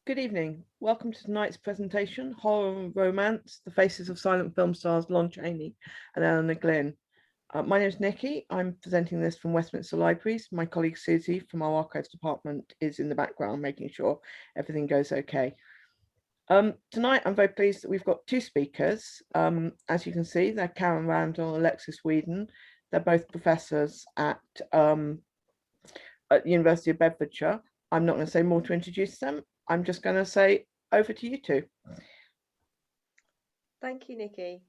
Good evening. Welcome to tonight's presentation, Horror and Romance, The Faces of Silent Film Stars Lon Chaney and Elinor Glyn. My name is Nikki. I'm presenting this from Westminster Libraries. My colleague Susie from our Archives Department is in the background, making sure everything goes okay. Tonight, I'm very pleased that we've got two speakers. As you can see, they're Karen Randell and Alexis Weedon. They're both professors at the University of Bedfordshire. I'm not going to say more to introduce them. I'm just going to say over to you two. Thank you, Nikki.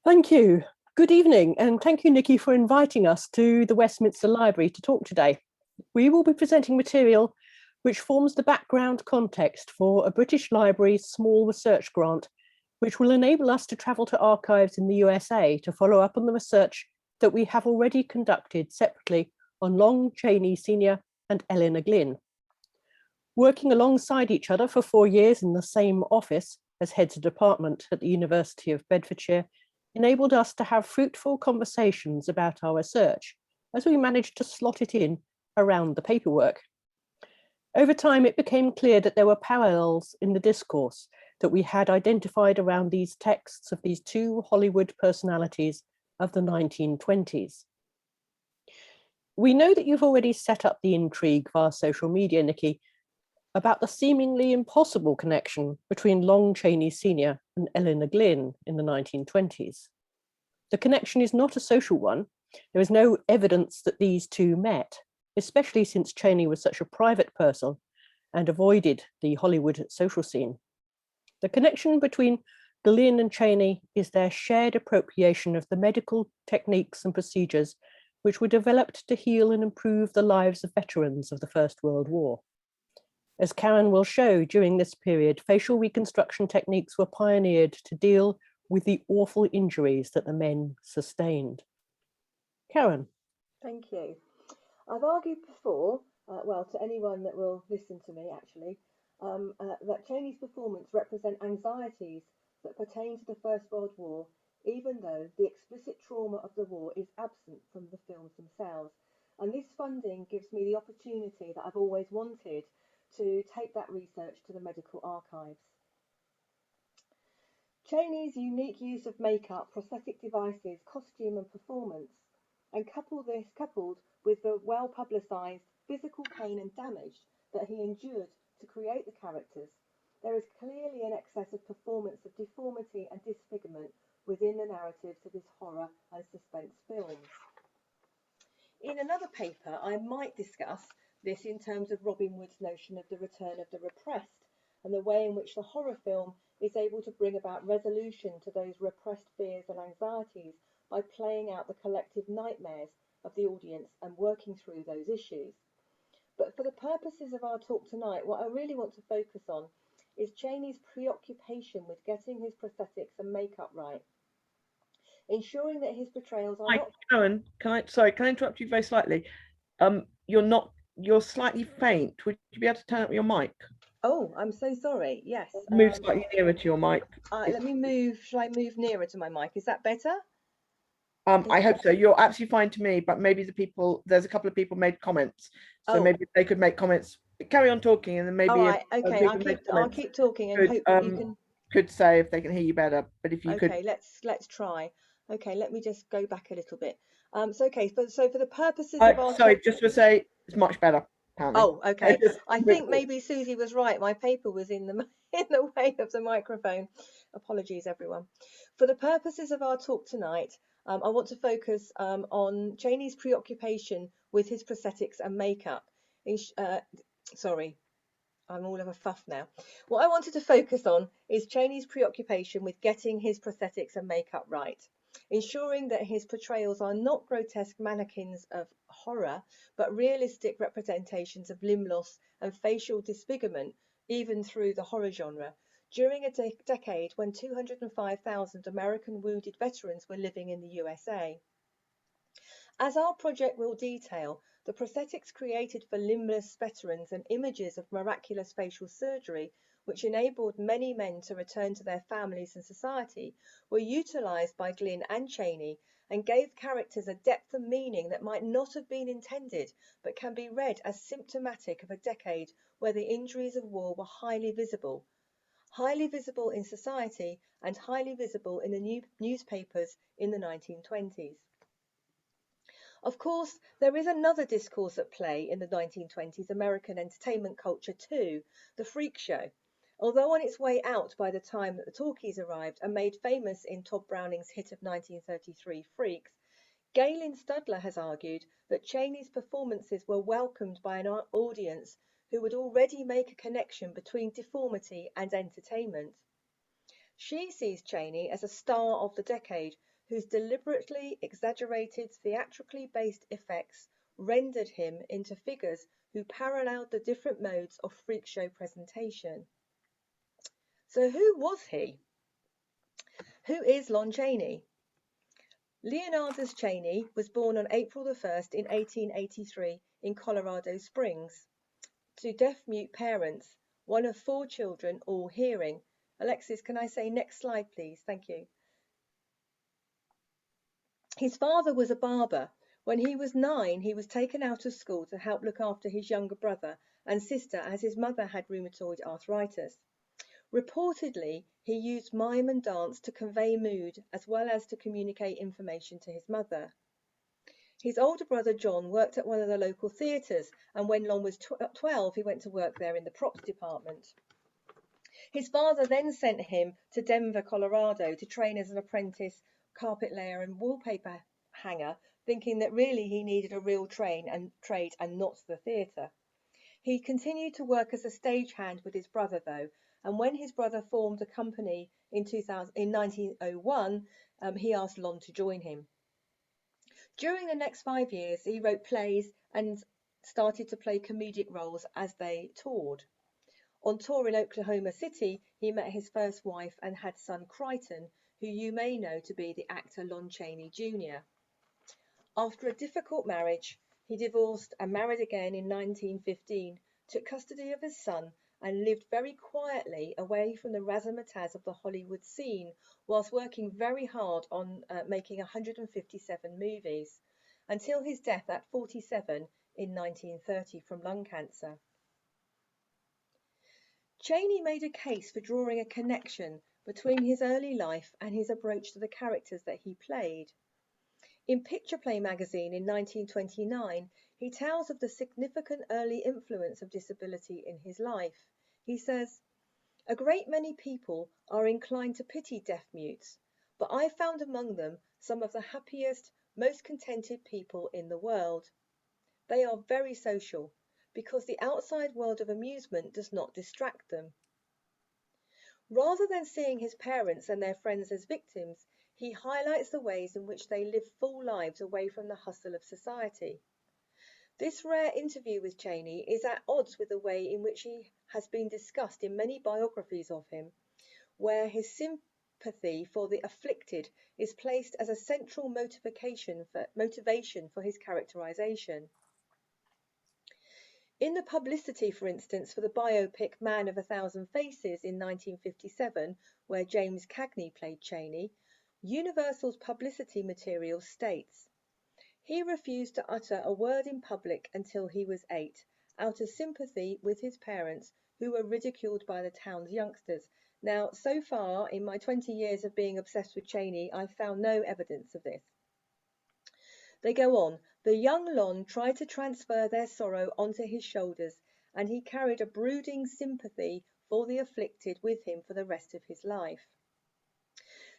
Thank you. Good evening, and thank you, Nikki, for inviting us to the Westminster Library to talk today. We will be presenting material which forms the background context for a British Library small research grant, which will enable us to travel to archives in the USA to follow up on the research that we have already conducted separately on Lon Chaney Snr and Elinor Glyn. Working alongside each other for 4 years in the same office as heads of department at the University of Bedfordshire enabled us to have fruitful conversations about our research as we managed to slot it in around the paperwork. Over time, it became clear that there were parallels in the discourse that we had identified around these texts of these two Hollywood personalities of the 1920s. We know that you've already set up the intrigue via social media, Nikki, about the seemingly impossible connection between Lon Chaney Snr and Elinor Glyn in the 1920s. The connection is not a social one. There is no evidence that these two met, especially since Chaney was such a private person and avoided the Hollywood social scene. The connection between Glyn and Chaney is their shared appropriation of the medical techniques and procedures which were developed to heal and improve the lives of veterans of the First World War. As Karen will show, during this period, facial reconstruction techniques were pioneered to deal with the awful injuries that the men sustained. Karen. Thank you. I've argued before, well, to anyone that will listen to me actually, that Chaney's performance represent anxieties that pertain to the First World War, even though the explicit trauma of the war is absent from the films themselves. And this funding gives me the opportunity that I've always wanted to take that research to the medical archives. Chaney's unique use of makeup, prosthetic devices, costume and performance, and coupled with the well-publicised physical pain and damage that he endured to create the characters, there is clearly an excess of performance of deformity and disfigurement within the narratives of his horror and suspense films. In another paper, I might discuss this in terms of Robin Wood's notion of the return of the repressed and the way in which the horror film is able to bring about resolution to those repressed fears and anxieties by playing out the collective nightmares of the audience and working through those issues. But for the purposes of our talk tonight, what I really want to focus on is Chaney's preoccupation with getting his prosthetics and makeup right, ensuring that his portrayals are not... Karen, can I interrupt you very slightly? You're slightly faint. Would you be able to turn up your mic? Oh, I'm so sorry. Yes. Move slightly nearer to your mic. Let me move. Shall I move nearer to my mic? Is that better? I hope so. You're absolutely fine to me, but maybe there's a couple of people made comments, so maybe they could make comments. Carry on talking, and then maybe. All right. Okay. I'll keep talking, and hope you can. Could say if they can hear you better, but if you could. Okay. Let's try. Okay. Let me just go back a little bit. So for the purposes of our just to say it's much better. Apparently. Oh, okay. I think maybe Susie was right. My paper was in the way of the microphone. Apologies, everyone. For the purposes of our talk tonight, I want to focus on Chaney's preoccupation with his prosthetics and makeup. Sorry, I'm all of a fuff now. What I wanted to focus on is Chaney's preoccupation with getting his prosthetics and makeup right, ensuring that his portrayals are not grotesque mannequins of horror, but realistic representations of limb loss and facial disfigurement, even through the horror genre, during a decade when 205,000 American wounded veterans were living in the USA. As our project will detail, the prosthetics created for limbless veterans and images of miraculous facial surgery, which enabled many men to return to their families and society, were utilised by Glyn and Chaney and gave characters a depth and meaning that might not have been intended, but can be read as symptomatic of a decade where the injuries of war were highly visible in society and highly visible in the newspapers in the 1920s. Of course, there is another discourse at play in the 1920s American entertainment culture too, the freak show. Although on its way out by the time that the talkies arrived and made famous in Todd Browning's hit of 1933, Freaks, Galen Studler has argued that Chaney's performances were welcomed by an audience who would already make a connection between deformity and entertainment. She sees Chaney as a star of the decade whose deliberately exaggerated, theatrically based effects rendered him into figures who paralleled the different modes of freak show presentation. So who was he? Who is Lon Chaney? Leonidas Chaney was born on April the 1st in 1883 in Colorado Springs to deaf-mute parents, one of 4 children, all hearing. Alexis, can I say next slide, please? Thank you. His father was a barber. When he was 9, he was taken out of school to help look after his younger brother and sister as his mother had rheumatoid arthritis. Reportedly, he used mime and dance to convey mood as well as to communicate information to his mother. His older brother John worked at one of the local theatres, and when Lon was 12, he went to work there in the props department. His father then sent him to Denver, Colorado to train as an apprentice carpet layer and wallpaper hanger, thinking that really he needed a real trade and not the theatre. He continued to work as a stagehand with his brother though, and when his brother formed a company in 1901, he asked Lon to join him. During the next 5 years, he wrote plays and started to play comedic roles as they toured. On tour in Oklahoma City, he met his first wife and had son Crichton, who you may know to be the actor Lon Chaney Jr. After a difficult marriage, he divorced and married again in 1915, took custody of his son, and lived very quietly away from the razzmatazz of the Hollywood scene, whilst working very hard on making 157 movies, until his death at 47 in 1930 from lung cancer. Chaney made a case for drawing a connection between his early life and his approach to the characters that he played. In Picture Play magazine in 1929, he tells of the significant early influence of disability in his life. He says, "A great many people are inclined to pity deaf-mutes, but I found among them some of the happiest, most contented people in the world. They are very social, because the outside world of amusement does not distract them." Rather than seeing his parents and their friends as victims, he highlights the ways in which they live full lives away from the hustle of society. This rare interview with Chaney is at odds with the way in which he has been discussed in many biographies of him, where his sympathy for the afflicted is placed as a central motivation for his characterization. In the publicity, for instance, for the biopic Man of a Thousand Faces in 1957, where James Cagney played Chaney, Universal's publicity material states, "He refused to utter a word in public until he was 8, out of sympathy with his parents, who were ridiculed by the town's youngsters." Now, so far in my 20 years of being obsessed with Chaney, I've found no evidence of this. They go on, "The young Lon tried to transfer their sorrow onto his shoulders, and he carried a brooding sympathy for the afflicted with him for the rest of his life."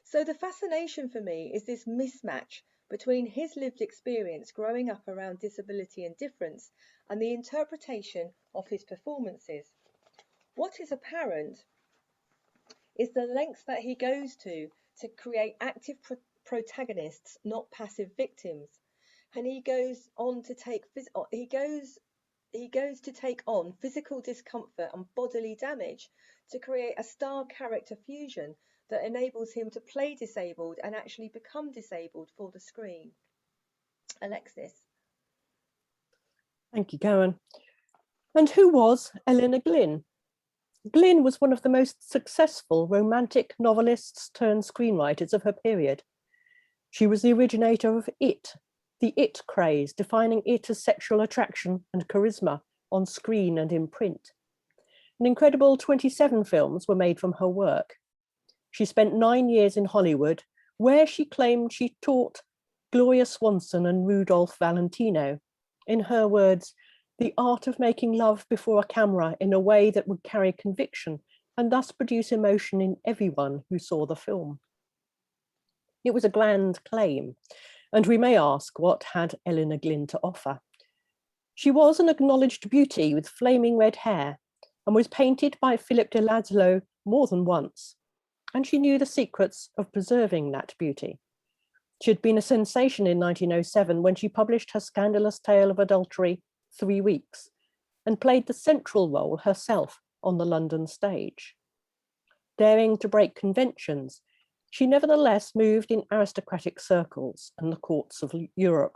So the fascination for me is this mismatch between his lived experience growing up around disability and difference and the interpretation of his performances. What is apparent is the lengths that he goes to create active protagonists, not passive victims. And he goes to take on physical discomfort and bodily damage to create a star character fusion that enables him to play disabled and actually become disabled for the screen. Alexis. Thank you, Karen. And who was Elinor Glyn? Glyn was one of the most successful romantic novelists turned screenwriters of her period. She was the originator of it, the it craze, defining it as sexual attraction and charisma on screen and in print. An incredible 27 films were made from her work. She spent 9 years in Hollywood, where she claimed she taught Gloria Swanson and Rudolph Valentino, in her words, the art of making love before a camera in a way that would carry conviction and thus produce emotion in everyone who saw the film. It was a grand claim, and we may ask, what had Elinor Glyn to offer? She was an acknowledged beauty with flaming red hair and was painted by Philip de Laszlo more than once, and she knew the secrets of preserving that beauty. She had been a sensation in 1907 when she published her scandalous tale of adultery, 3 Weeks, and played the central role herself on the London stage. Daring to break conventions, she nevertheless moved in aristocratic circles and the courts of Europe,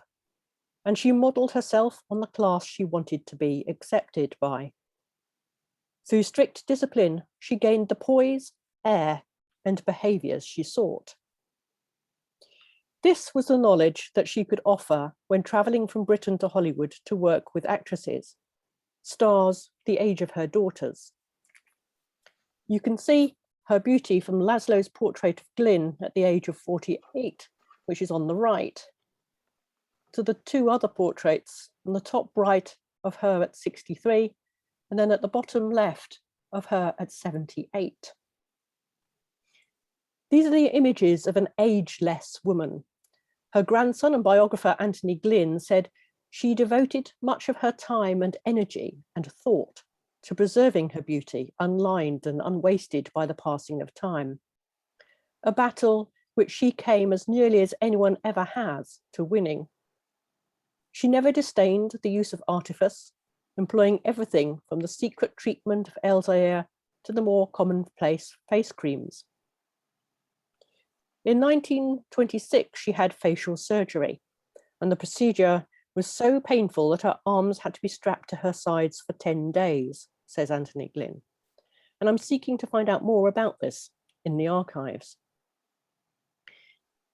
and she modelled herself on the class she wanted to be accepted by. Through strict discipline, she gained the poise, air, and behaviours she sought. This was the knowledge that she could offer when travelling from Britain to Hollywood to work with actresses, stars the age of her daughters. You can see her beauty from Laszlo's portrait of Glyn at the age of 48, which is on the right, to the 2 other portraits on the top right of her at 63, and then at the bottom left of her at 78. These are the images of an ageless woman. Her grandson and biographer Anthony Glyn said she devoted much of her time and energy and thought to preserving her beauty, unlined and unwasted by the passing of time. A battle which she came as nearly as anyone ever has to winning. She never disdained the use of artifice, employing everything from the secret treatment of Elzevir to the more commonplace face creams. In 1926, she had facial surgery, and the procedure was so painful that her arms had to be strapped to her sides for 10 days, says Anthony Glyn. And I'm seeking to find out more about this in the archives.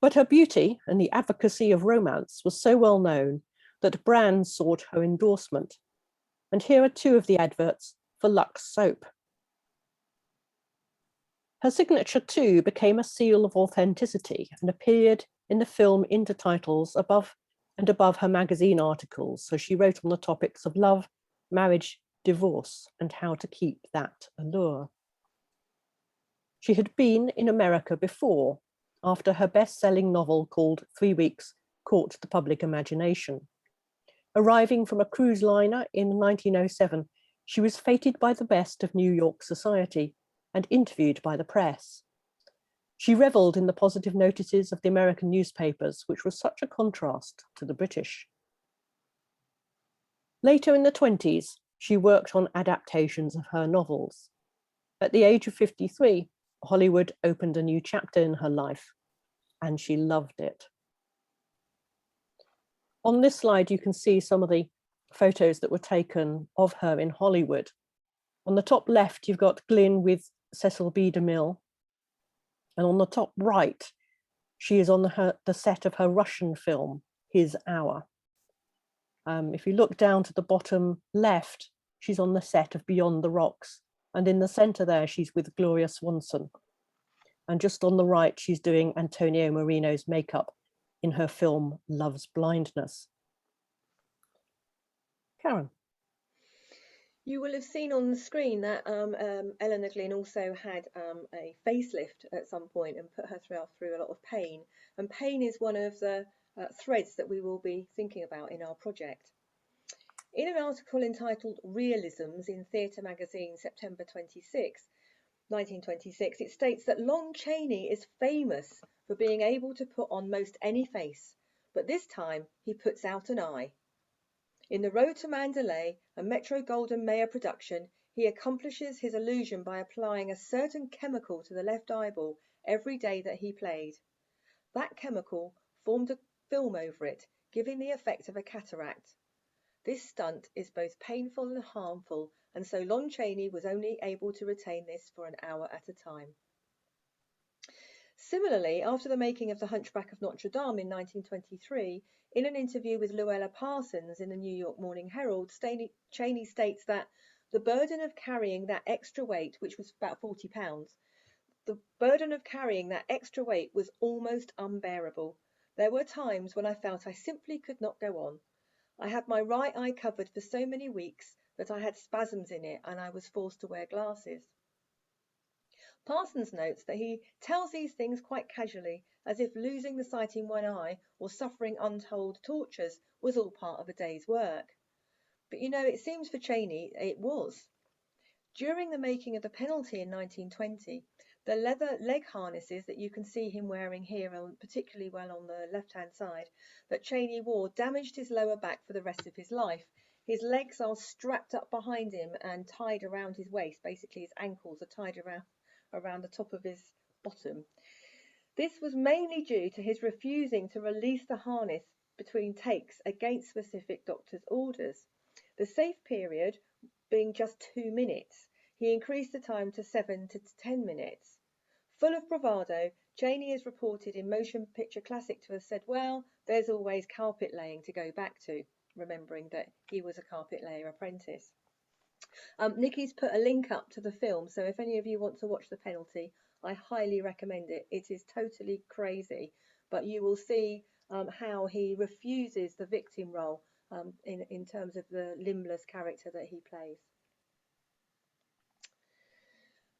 But her beauty and the advocacy of romance was so well known that brands sought her endorsement. And here are 2 of the adverts for Lux soap. Her signature too became a seal of authenticity and appeared in the film intertitles above her magazine articles. So she wrote on the topics of love, marriage, divorce, and how to keep that allure. She had been in America before, after her best-selling novel called 3 Weeks caught the public imagination. Arriving from a cruise liner in 1907, she was feted by the best of New York society and interviewed by the press. She revelled in the positive notices of the American newspapers, which was such a contrast to the British. Later in the 20s, she worked on adaptations of her novels. At the age of 53, Hollywood opened a new chapter in her life, and she loved it. On this slide, you can see some of the photos that were taken of her in Hollywood. On the top left, you've got Glyn with Cecil B. DeMille. And on the top right, she is on the set of her Russian film, His Hour. If you look down to the bottom left, she's on the set of Beyond the Rocks. And in the center there, she's with Gloria Swanson. And just on the right, she's doing Antonio Marino's makeup in her film Love's Blindness. Karen. You will have seen on the screen that Elinor Glyn also had a facelift at some point and put her through a lot of pain. And pain is one of the threads that we will be thinking about in our project. In an article entitled Realisms in Theatre Magazine, September 26, 1926, it states that Lon Chaney is famous for being able to put on most any face, but this time he puts out an eye. In The Road to Mandalay, a Metro-Goldwyn-Mayer production, he accomplishes his illusion by applying a certain chemical to the left eyeball every day that he played. That chemical formed a film over it, giving the effect of a cataract. This stunt is both painful and harmful, and so Lon Chaney was only able to retain this for an hour at a time. Similarly, after the making of The Hunchback of Notre Dame in 1923, in an interview with Luella Parsons in the New York Morning Herald, Chaney states that the burden of carrying that extra weight, which was about 40 pounds, the burden of carrying that extra weight was almost unbearable. There were times when I felt I simply could not go on. I had my right eye covered for so many weeks that I had spasms in it and I was forced to wear glasses. Parsons notes that he tells these things quite casually, as if losing the sight in one eye or suffering untold tortures was all part of a day's work. But you know, it seems for Chaney it was. During the making of The Penalty in 1920, the leather leg harnesses that you can see him wearing here, particularly well on the left-hand side, that Chaney wore damaged his lower back for the rest of his life. His legs are strapped up behind him and tied around his waist. Basically, his ankles are tied around the top of his bottom. This was mainly due to his refusing to release the harness between takes against specific doctor's orders. The safe period being just 2 minutes, he increased the time to 7 to 10 minutes. Full of bravado, Chaney is reported in Motion Picture Classic to have said, well, there's always carpet laying to go back to, remembering that he was a carpet layer apprentice. Nikki's put a link up to the film, so if any of you want to watch The Penalty, I highly recommend it. It is totally crazy, but you will see how he refuses the victim role in terms of the limbless character that he plays.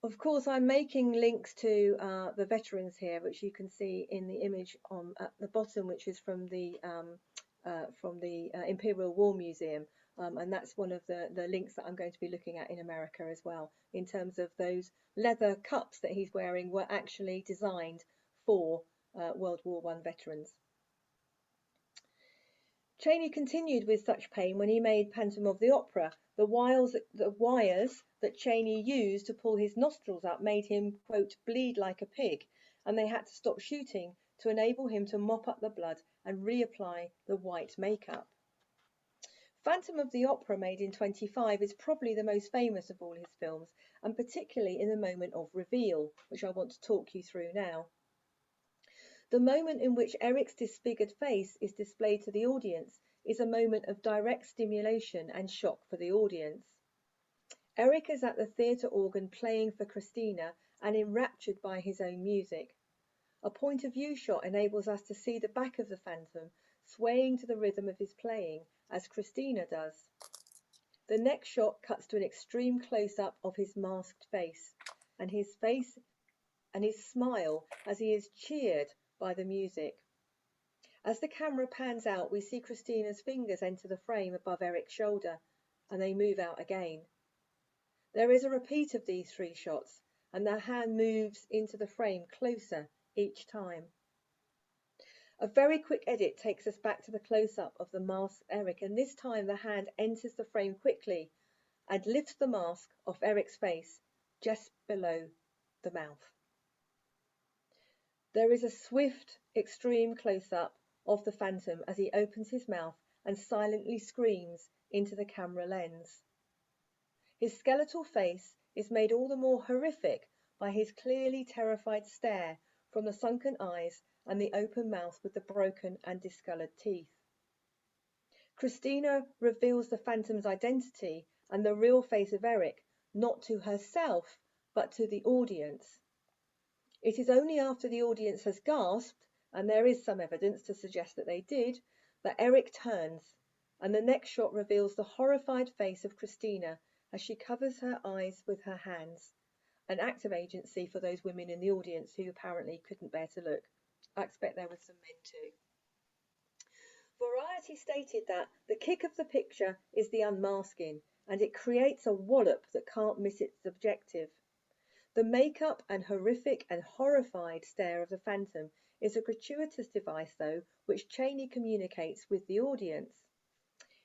Of course, I'm making links to the veterans here, which you can see in the image at the bottom, which is from the Imperial War Museum. And that's one of the links that I'm going to be looking at in America as well, in terms of those leather cups that he's wearing were actually designed for World War I veterans. Chaney continued with such pain when he made Phantom of the Opera. The wires that Chaney used to pull his nostrils up made him, quote, bleed like a pig, and they had to stop shooting to enable him to mop up the blood and reapply the white makeup. Phantom of the Opera, made in 25, is probably the most famous of all his films, and particularly in the moment of reveal, which I want to talk you through now. The moment in which Eric's disfigured face is displayed to the audience is a moment of direct stimulation and shock for the audience. Eric is at the theatre organ playing for Christina and enraptured by his own music. A point of view shot enables us to see the back of the Phantom swaying to the rhythm of his playing, as Christina does. The next shot cuts to an extreme close-up of his masked face and his smile as he is cheered by the music. As the camera pans out, we see Christina's fingers enter the frame above Eric's shoulder, and they move out again. There is a repeat of these 3 shots, and the hand moves into the frame closer each time. A very quick edit takes us back to the close-up of the masked Eric, and this time the hand enters the frame quickly and lifts the mask off Eric's face just below the mouth. There is a swift, extreme close-up of the Phantom as he opens his mouth and silently screams into the camera lens. His skeletal face is made all the more horrific by his clearly terrified stare from the sunken eyes and the open mouth with the broken and discoloured teeth. Christina reveals the Phantom's identity and the real face of Eric, not to herself, but to the audience. It is only after the audience has gasped, and there is some evidence to suggest that they did, that Eric turns, and the next shot reveals the horrified face of Christina as she covers her eyes with her hands, an act of agency for those women in the audience who apparently couldn't bear to look. I expect there were some men too. Variety stated that the kick of the picture is the unmasking, and it creates a wallop that can't miss its objective. The makeup and horrific and horrified stare of the Phantom is a gratuitous device, though, which Chaney communicates with the audience.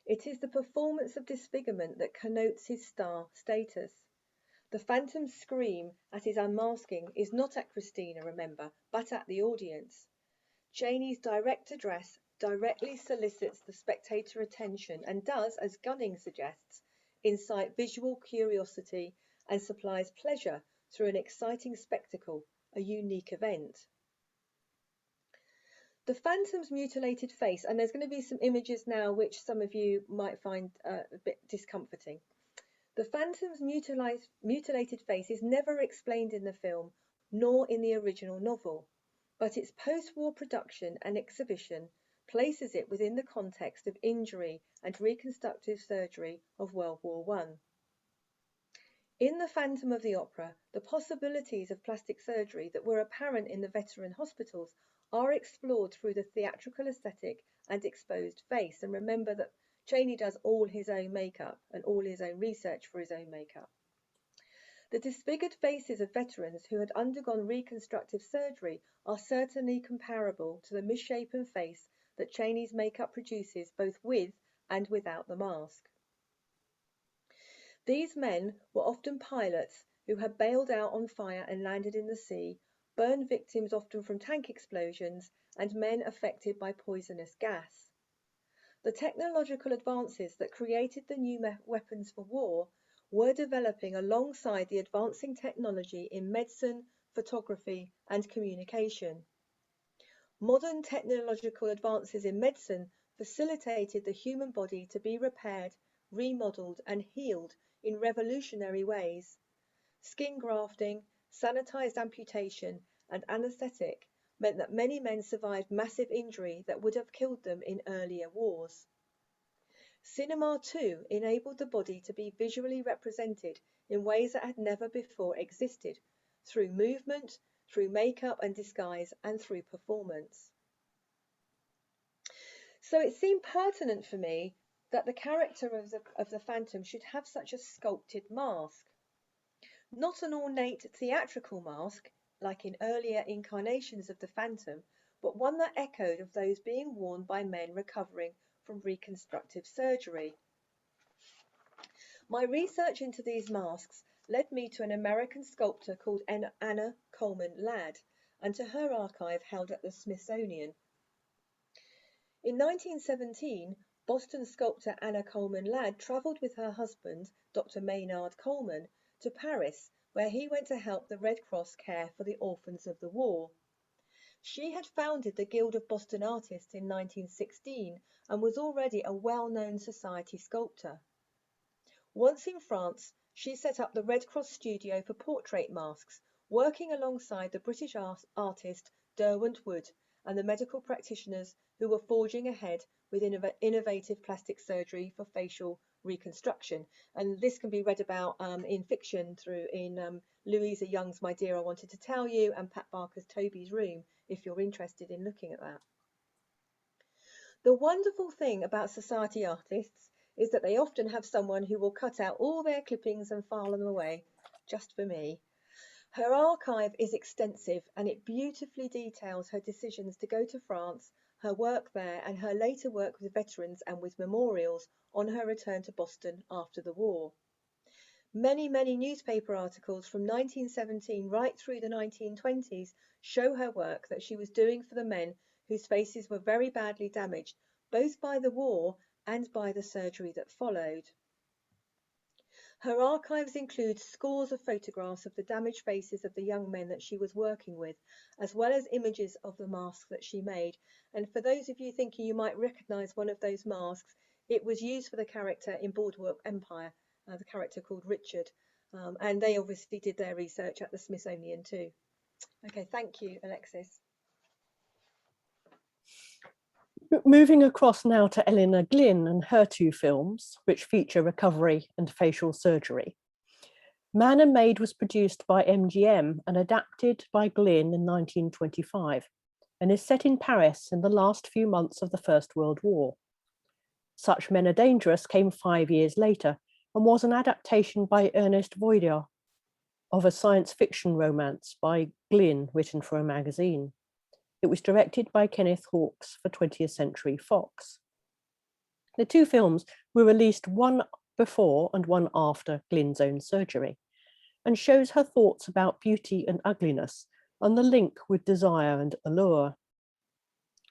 It is the performance of disfigurement that connotes his star status. The Phantom's scream at his unmasking is not at Christina, remember, but at the audience. Chaney's direct address directly solicits the spectator attention and does, as Gunning suggests, incite visual curiosity and supplies pleasure through an exciting spectacle, a unique event. The Phantom's mutilated face, and there's going to be some images now which some of you might find a bit discomforting. The Phantom's mutilated face is never explained in the film, nor in the original novel, but its post-war production and exhibition places it within the context of injury and reconstructive surgery of World War I. In The Phantom of the Opera, the possibilities of plastic surgery that were apparent in the veteran hospitals are explored through the theatrical aesthetic and exposed face. And remember that Chaney does all his own makeup and all his own research for his own makeup. The disfigured faces of veterans who had undergone reconstructive surgery are certainly comparable to the misshapen face that Chaney's makeup produces both with and without the mask. These men were often pilots who had bailed out on fire and landed in the sea, burned victims often from tank explosions, and men affected by poisonous gas. The technological advances that created the new weapons for war were developing alongside the advancing technology in medicine, photography, and communication. Modern technological advances in medicine facilitated the human body to be repaired, remodeled, and healed in revolutionary ways. Skin grafting, sanitized amputation, and anesthetic meant that many men survived massive injury that would have killed them in earlier wars. Cinema too enabled the body to be visually represented in ways that had never before existed, through movement, through makeup and disguise, and through performance. So it seemed pertinent for me that the character of the Phantom should have such a sculpted mask. Not an ornate theatrical mask, like in earlier incarnations of the Phantom, but one that echoed of those being worn by men recovering from reconstructive surgery. My research into these masks led me to an American sculptor called Anna Coleman Ladd and to her archive held at the Smithsonian. In 1917, Boston sculptor Anna Coleman Ladd travelled with her husband, Dr. Maynard Coleman, to Paris, where he went to help the Red Cross care for the orphans of the war. She had founded the Guild of Boston Artists in 1916 and was already a well-known society sculptor. Once in France, she set up the Red Cross studio for portrait masks, working alongside the British artist Derwent Wood and the medical practitioners who were forging ahead with innovative plastic surgery for facial reconstruction. And this can be read about in fiction in Louisa Young's My Dear, I Wanted to Tell You, and Pat Barker's Toby's Room, if you're interested in looking at that. The wonderful thing about society artists is that they often have someone who will cut out all their clippings and file them away, just for me. Her archive is extensive and it beautifully details her decisions to go to France, her work there, and her later work with veterans and with memorials on her return to Boston after the war. Many newspaper articles from 1917 right through the 1920s show her work that she was doing for the men whose faces were very badly damaged, both by the war and by the surgery that followed. Her archives include scores of photographs of the damaged faces of the young men that she was working with, as well as images of the masks that she made. And for those of you thinking you might recognise one of those masks, it was used for the character in Boardwalk Empire, the character called Richard. And they obviously did their research at the Smithsonian too. Okay, thank you, Alexis. Moving across now to Elinor Glyn and her two films, which feature recovery and facial surgery. Man and Maid was produced by MGM and adapted by Glyn in 1925 and is set in Paris in the last few months of the First World War. Such Men Are Dangerous came 5 years later and was an adaptation by Ernest Voidier of a science fiction romance by Glyn written for a magazine. It was directed by Kenneth Hawkes for 20th Century Fox. The two films were released one before and one after Glyn's own surgery, and shows her thoughts about beauty and ugliness and the link with desire and allure.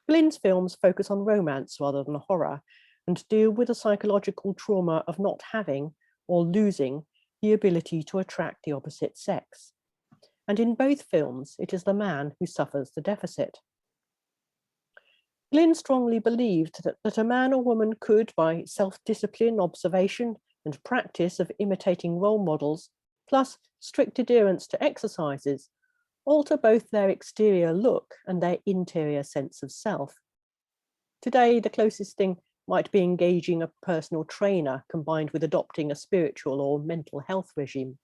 Glyn's films focus on romance rather than horror and deal with the psychological trauma of not having or losing the ability to attract the opposite sex. And in both films, it is the man who suffers the deficit. Glyn strongly believed that a man or woman could, by self-discipline, observation, and practice of imitating role models, plus strict adherence to exercises, alter both their exterior look and their interior sense of self. Today, the closest thing might be engaging a personal trainer combined with adopting a spiritual or mental health regime.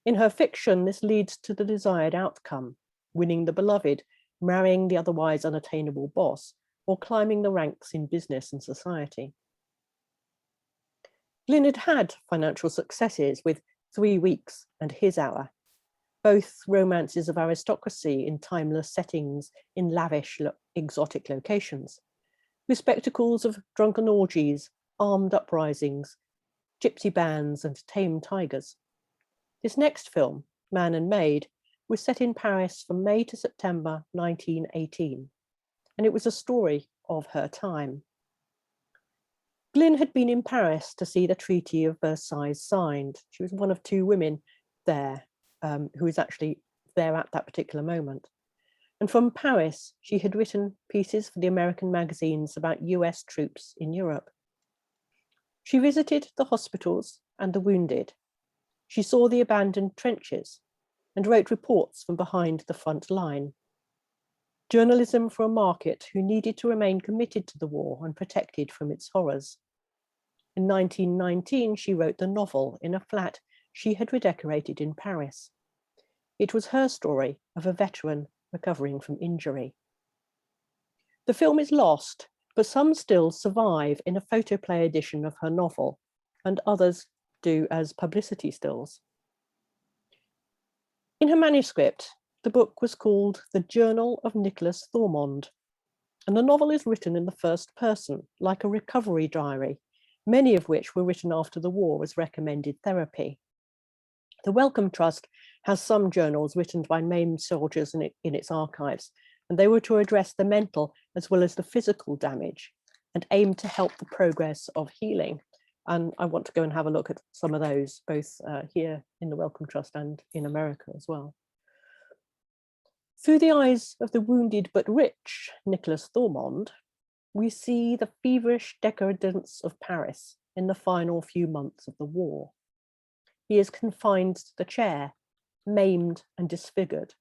In her fiction, this leads to the desired outcome, winning the beloved, marrying the otherwise unattainable boss, or climbing the ranks in business and society. Glyn had financial successes with 3 Weeks and His Hour, both romances of aristocracy in timeless settings in lavish, exotic locations, with spectacles of drunken orgies, armed uprisings, gypsy bands, and tame tigers. His next film, Man and Maid, was set in Paris from May to September 1918, and it was a story of her time. Glyn had been in Paris to see the Treaty of Versailles signed. She was one of 2 women there who was actually there at that particular moment. And from Paris, she had written pieces for the American magazines about US troops in Europe. She visited the hospitals and the wounded. She saw the abandoned trenches and wrote reports from behind the front line. Journalism for a market who needed to remain committed to the war and protected from its horrors. In 1919, she wrote the novel in a flat she had redecorated in Paris. It was her story of a veteran recovering from injury. The film is lost, but some stills survive in a photoplay edition of her novel, and others do as publicity stills. In her manuscript, the book was called The Journal of Nicholas Thormond, and the novel is written in the first person, like a recovery diary, many of which were written after the war as recommended therapy. The Wellcome Trust has some journals written by maimed soldiers in its archives, and they were to address the mental as well as the physical damage and aim to help the progress of healing. And I want to go and have a look at some of those, both here in the Wellcome Trust and in America as well. Through the eyes of the wounded but rich Nicholas Thormond, we see the feverish decadence of Paris in the final few months of the war. He is confined to the chair, maimed and disfigured.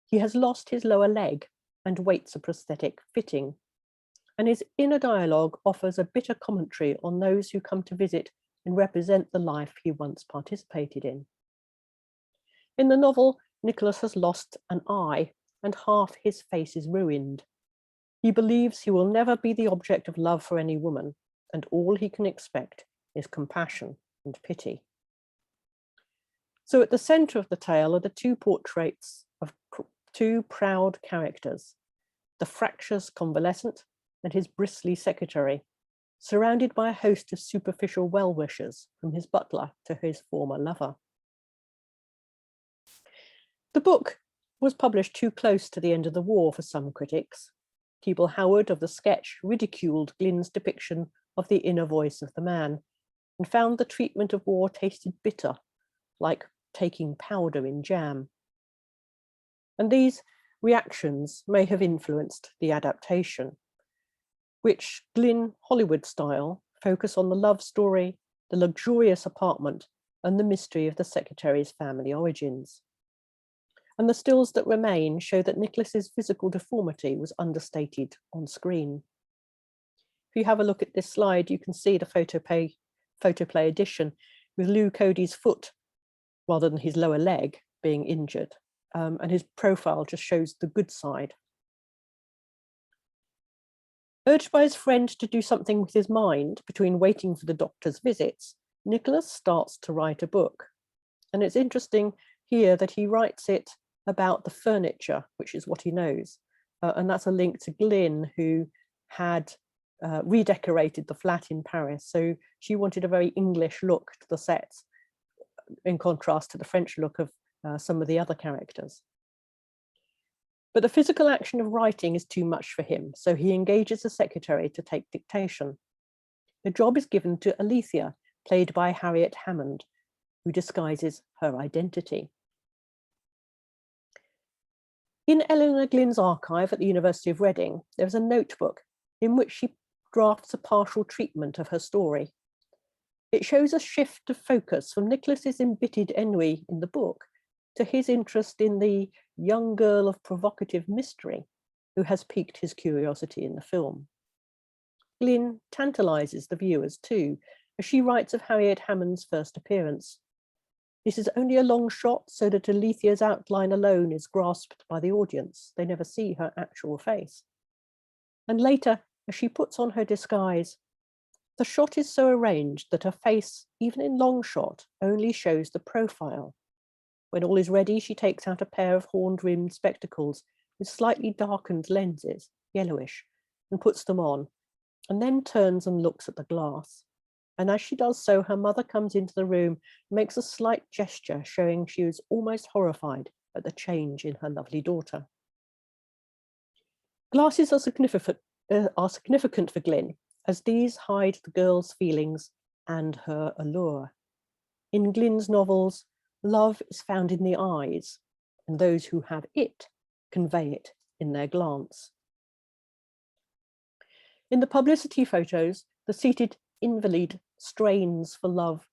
He has lost his lower leg and waits a prosthetic fitting, and his inner dialogue offers a bitter commentary on those who come to visit and represent the life he once participated in. In the novel, Nicholas has lost an eye and half his face is ruined. He believes he will never be the object of love for any woman, and all he can expect is compassion and pity. So at the centre of the tale are the 2 portraits of 2 proud characters, the fractious convalescent and his bristly secretary, surrounded by a host of superficial well-wishers, from his butler to his former lover. The book was published too close to the end of the war for some critics. Keble Howard of The Sketch ridiculed Glyn's depiction of the inner voice of the man and found the treatment of war tasted bitter, like taking powder in jam. And these reactions may have influenced the adaptation, which Glyn Hollywood style focus on the love story, the luxurious apartment, and the mystery of the secretary's family origins. And the stills that remain show that Nicholas's physical deformity was understated on screen. If you have a look at this slide, you can see the photoplay edition with Lou Cody's foot rather than his lower leg being injured. And his profile just shows the good side. Urged by his friend to do something with his mind between waiting for the doctor's visits, Nicholas starts to write a book. And it's interesting here that he writes it about the furniture, which is what he knows. And that's a link to Glyn, who had redecorated the flat in Paris. So she wanted a very English look to the sets, in contrast to the French look of some of the other characters. But the physical action of writing is too much for him, so he engages a secretary to take dictation. The job is given to Alethea, played by Harriet Hammond, who disguises her identity. In Elinor Glyn's archive at the University of Reading, there is a notebook in which she drafts a partial treatment of her story. It shows a shift of focus from Nicholas's embittered ennui in the book to his interest in the young girl of provocative mystery who has piqued his curiosity in the film. Glyn tantalizes the viewers too, as she writes of Harriet Hammond's first appearance. This is only a long shot so that Alethea's outline alone is grasped by the audience. They never see her actual face. And later, as she puts on her disguise, the shot is so arranged that her face, even in long shot, only shows the profile. When all is ready, she takes out a pair of horn-rimmed spectacles with slightly darkened lenses, yellowish, and puts them on, and then turns and looks at the glass. And as she does so, her mother comes into the room and makes a slight gesture showing she was almost horrified at the change in her lovely daughter. Glasses are significant for Glyn, as these hide the girl's feelings and her allure. In Glyn's novels, love is found in the eyes, and those who have it convey it in their glance. In the publicity photos, the seated invalid strains for love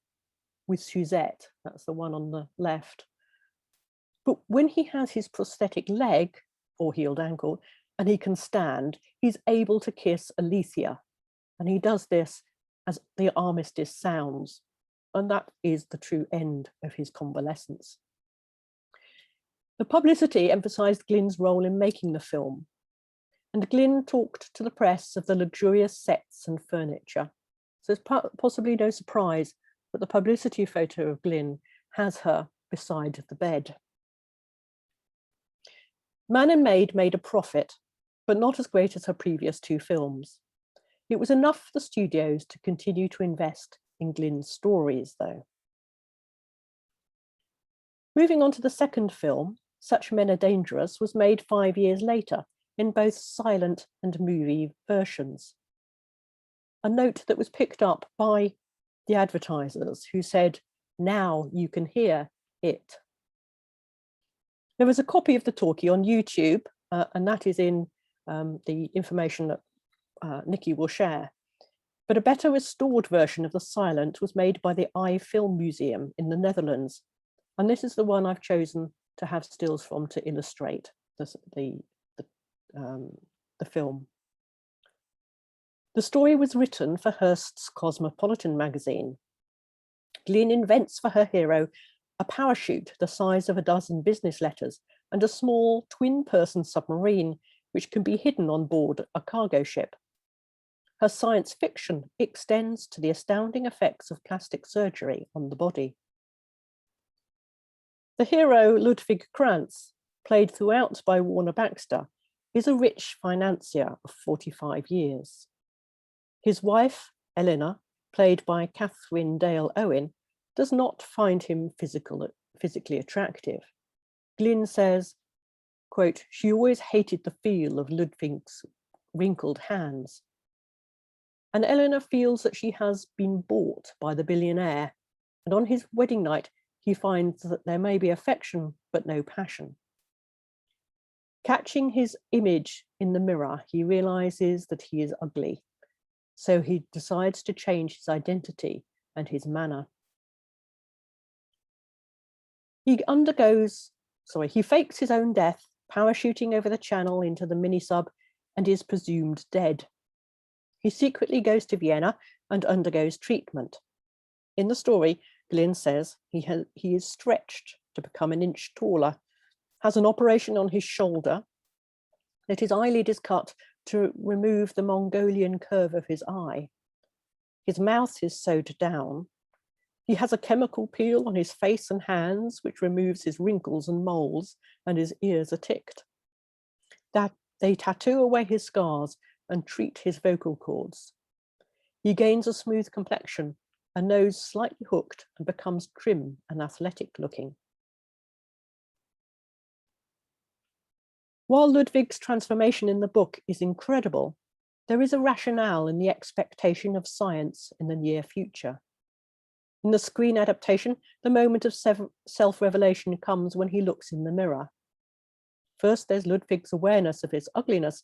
with Suzette, that's the one on the left. But when he has his prosthetic leg or healed ankle and he can stand, he's able to kiss Alethea. And he does this as the armistice sounds. And that is the true end of his convalescence. The publicity emphasized Glyn's role in making the film. And Glyn talked to the press of the luxurious sets and furniture. So it's possibly no surprise that the publicity photo of Glyn has her beside the bed. Man and Maid made a profit, but not as great as her previous two films. It was enough for the studios to continue to invest in Glyn's stories, though. Moving on to the second film, Such Men Are Dangerous, was made 5 years later in both silent and movie versions. A note that was picked up by the advertisers who said, "Now you can hear it." There was a copy of the talkie on YouTube, and that is in the information that Nikki will share. But a better restored version of the silent was made by the Eye Film Museum in the Netherlands. And this is the one I've chosen to have stills from to illustrate the film. The story was written for Hearst's Cosmopolitan magazine. Glyn invents for her hero a parachute the size of a dozen business letters and a small twin-person submarine which can be hidden on board a cargo ship. Her science fiction extends to the astounding effects of plastic surgery on the body. The hero, Ludwig Krantz, played throughout by Warner Baxter, is a rich financier of 45 years. His wife, Eleanor, played by Catherine Dale Owen, does not find him physically attractive. Glyn says, quote, "She always hated the feel of Ludwig's wrinkled hands." And Eleanor feels that she has been bought by the billionaire, and on his wedding night, he finds that there may be affection, but no passion. Catching his image in the mirror, he realizes that he is ugly. So he decides to change his identity and his manner. He fakes his own death, parachuting over the channel into the mini-sub, and is presumed dead. He secretly goes to Vienna and undergoes treatment. In the story, Glyn says he is stretched to become an inch taller, has an operation on his shoulder, that his eyelid is cut to remove the Mongolian curve of his eye. His mouth is sewed down. He has a chemical peel on his face and hands, which removes his wrinkles and moles, and his ears are ticked. That they tattoo away his scars and treat his vocal cords. He gains a smooth complexion, a nose slightly hooked, and becomes trim and athletic looking. While Ludwig's transformation in the book is incredible, there is a rationale in the expectation of science in the near future. In the screen adaptation, the moment of self-revelation comes when he looks in the mirror. First, there's Ludwig's awareness of his ugliness,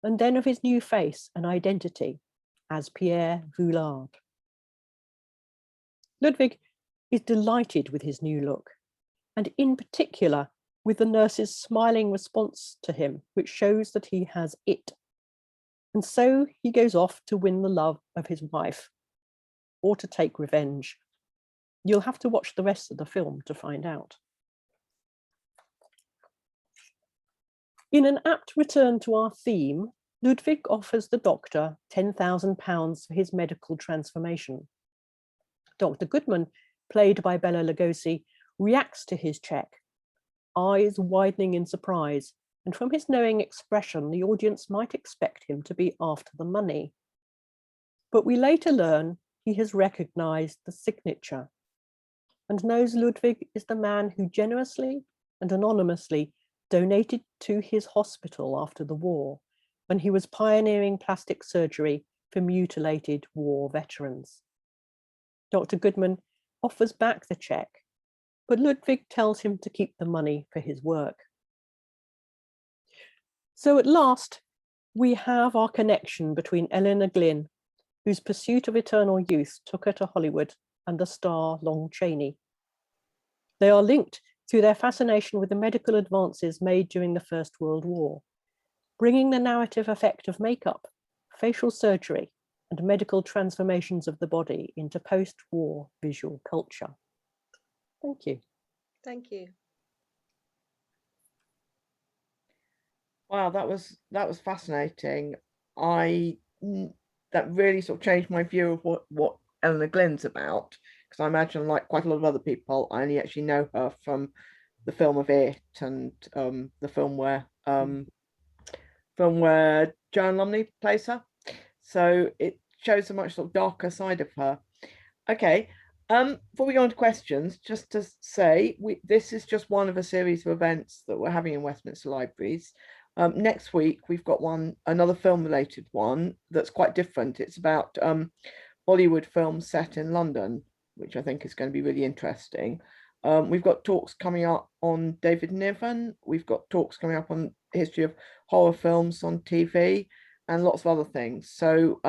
and then of his new face and identity as Pierre Voulard. Ludwig is delighted with his new look, and in particular with the nurse's smiling response to him, which shows that he has it. And so he goes off to win the love of his wife, or to take revenge. You'll have to watch the rest of the film to find out. In an apt return to our theme, Ludwig offers the doctor £10,000 for his medical transformation. Dr. Goodman, played by Bela Lugosi, reacts to his cheque, eyes widening in surprise, and from his knowing expression, the audience might expect him to be after the money. But we later learn he has recognised the signature and knows Ludwig is the man who generously and anonymously donated to his hospital after the war, when he was pioneering plastic surgery for mutilated war veterans. Dr. Goodman offers back the cheque, but Ludwig tells him to keep the money for his work. So at last, we have our connection between Elinor Glyn, whose pursuit of eternal youth took her to Hollywood, and the star Lon Chaney. They are linked through their fascination with the medical advances made during the First World War, bringing the narrative effect of makeup, facial surgery, and medical transformations of the body into post-war visual culture. Thank you. Thank you. Wow, that was fascinating. That really sort of changed my view of what Elinor Glyn's about, because I imagine, like quite a lot of other people, I only actually know her from the film of It and the film where Joan Lumley plays her. So it shows a much sort of darker side of her. Okay. Before we go on to questions, just to say, this is just one of a series of events that we're having in Westminster Libraries. Next week, we've got another film-related one that's quite different. It's about Bollywood films set in London, which I think is going to be really interesting. We've got talks coming up on David Niven. We've got talks coming up on the history of horror films on TV, and lots of other things. So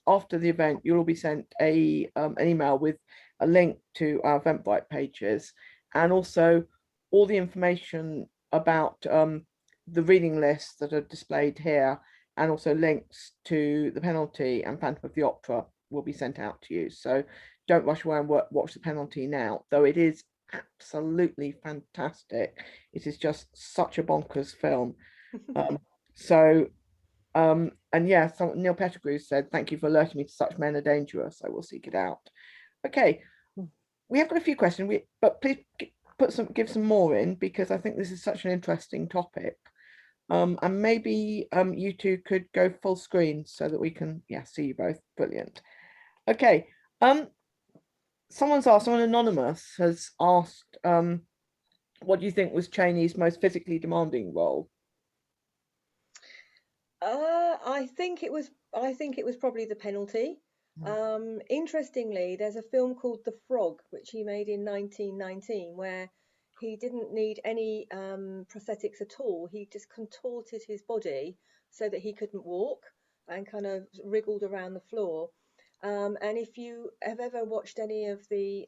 after the event, you'll all be sent an email with a link to our Eventbrite pages, and also all the information about the reading lists that are displayed here, and also links to The Penalty and Phantom of the Opera will be sent out to you. So don't rush away and watch The Penalty now, though it is absolutely fantastic. It is just such a bonkers film. And yeah, Neil Pettigrew said, "Thank you for alerting me to such men are dangerous. I will seek it out." Okay, we have got a few questions, but please give some more in, because I think this is such an interesting topic. And maybe you two could go full screen so that we can see you both. Brilliant. Okay. Someone anonymous has asked, what do you think was Chaney's most physically demanding role? I think it was probably The Penalty. Interestingly, there's a film called The Frog, which he made in 1919, where he didn't need any prosthetics at all. He just contorted his body so that he couldn't walk, and kind of wriggled around the floor. And if you have ever watched any of the